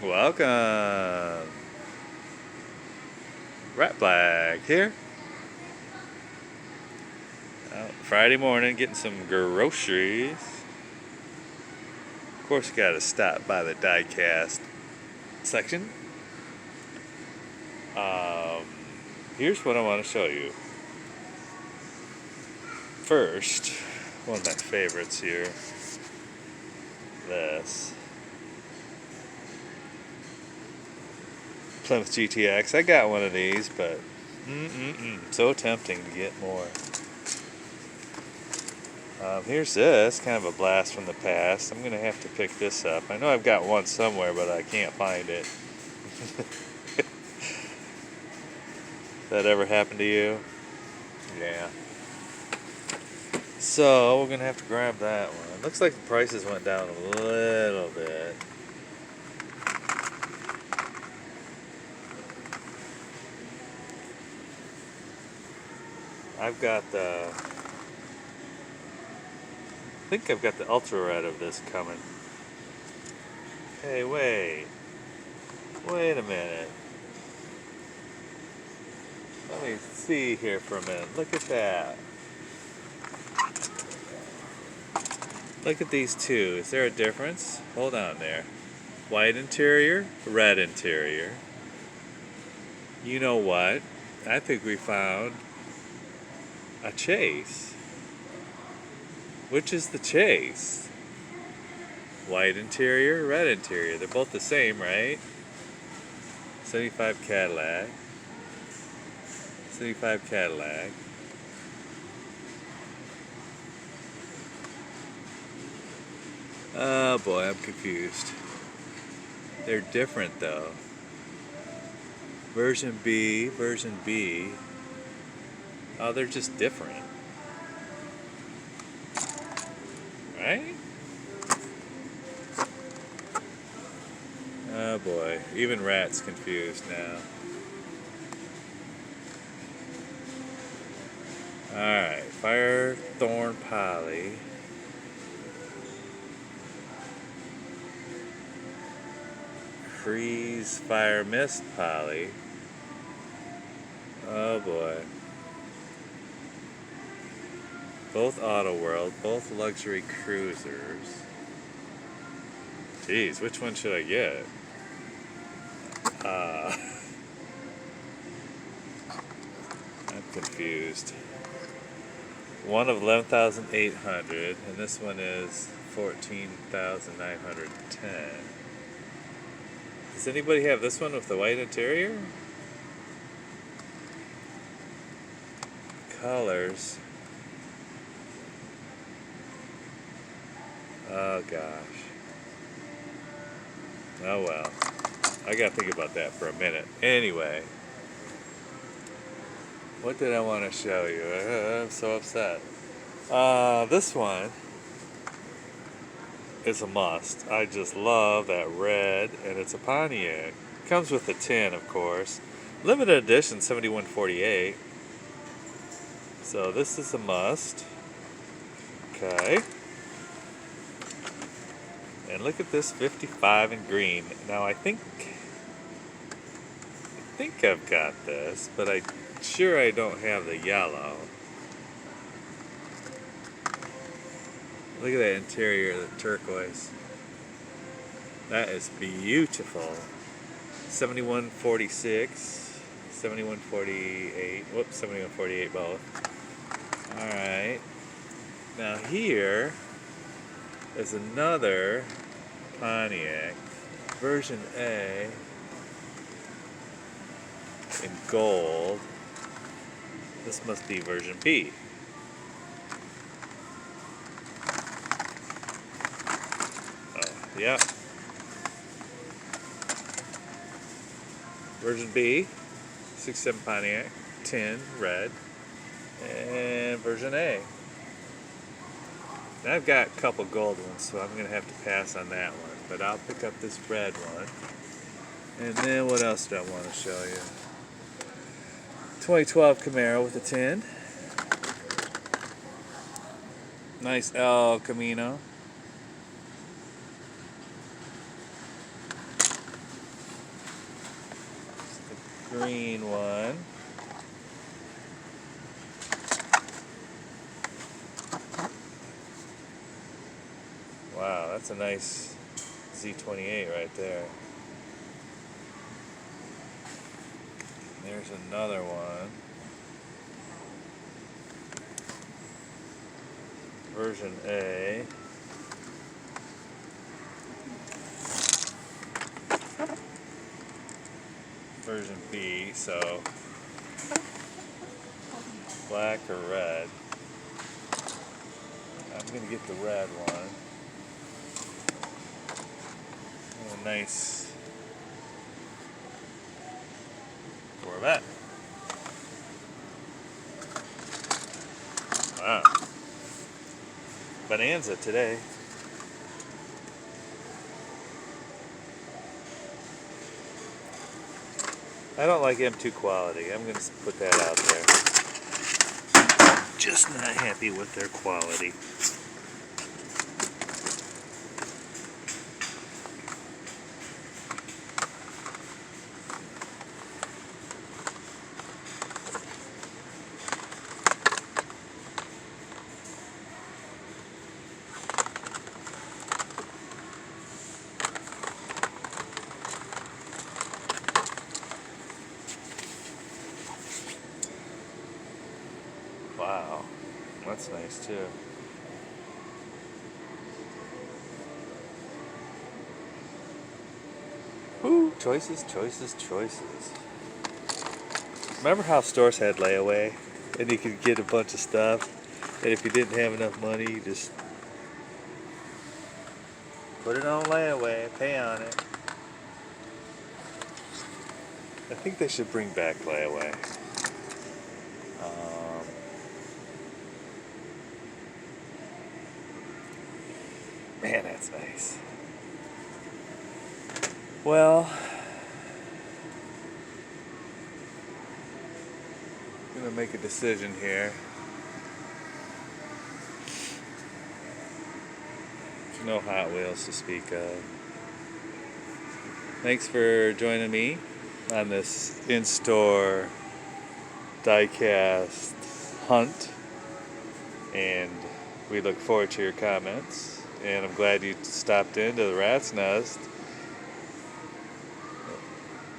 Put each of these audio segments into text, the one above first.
Welcome. Rat Black here. Friday morning, getting some groceries. Of course, you gotta stop by the diecast section. Here's what I want to show you. First, one of my favorites here. This Plymouth GTX. I got one of these, but so tempting to get more. Here's this, kind of a blast from the past. I'm gonna have to pick this up. I know I've got one somewhere, but I can't find it. That ever happened to you? Yeah. So we're gonna have to grab that one. Looks like the prices went down a little bit. I think I've got the ultra red of this coming. Hey, wait a minute. Let me see here for a minute. Look at that. Look at these two. Is there a difference? Hold on there. White interior, red interior. You know what? I think we found a chase. Which is the chase? White interior, red interior. They're both the same, right? 75 Cadillac. 75 Cadillac. Oh boy, I'm confused. They're different though. Version B. Oh, they're just different. Right? Oh boy, even Rat's confused now. Alright, Firethorn Poly. Freeze Fire Mist Poly. Oh boy. Both Auto World, both luxury cruisers. Geez, which one should I get? I'm confused. One of 11,800, and this one is 14,910. Does anybody have this one with the white interior? Colors. Oh gosh. Oh well. I gotta think about that for a minute. Anyway. What did I want to show you? I'm so upset. This one is a must. I just love that red, and it's a Pontiac. Comes with the tin, of course. Limited edition, 7148. So this is a must. Okay. And look at this 55 in green. Now I think I've got this, but I'm sure I don't have the yellow. Look at that interior, the turquoise. That is beautiful. 7146, 7148. Whoops, 7148 both. Alright. Now here is another Pontiac, version A, in gold. This must be version B. Oh, yeah. Version B, 67 Pontiac, tin, red, and version A. Now I've got a couple gold ones, so I'm going to have to pass on that one. But I'll pick up this red one. And then what else do I want to show you? 2012 Camaro with a tin. Nice El Camino. green one. Wow, that's a nice Z28 right there. There's another one. Version A. Version B, so black or red. I'm gonna get the red one. A nice Corvette. Wow. Bonanza today. I don't like M2 quality. I'm going to put that out there. Just not happy with their quality. Wow, that's nice too. Woo, choices, choices, choices. Remember how stores had layaway and you could get a bunch of stuff, and if you didn't have enough money, you just put it on layaway, pay on it. I think they should bring back layaway. Man, that's nice. Well, I'm gonna make a decision here. There's no Hot Wheels to speak of. Thanks for joining me on this in-store diecast hunt, and we look forward to your comments. And I'm glad you stopped into the Rat's Nest,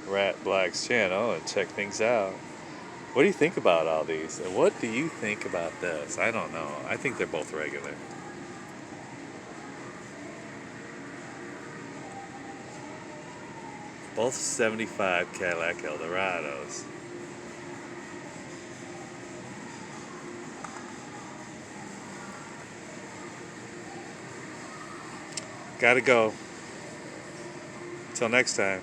Rat Black's channel, and check things out. What do you think about all these? And what do you think about this? I don't know. I think they're both regular. Both 75 Cadillac Eldorados. Gotta go. Till next time.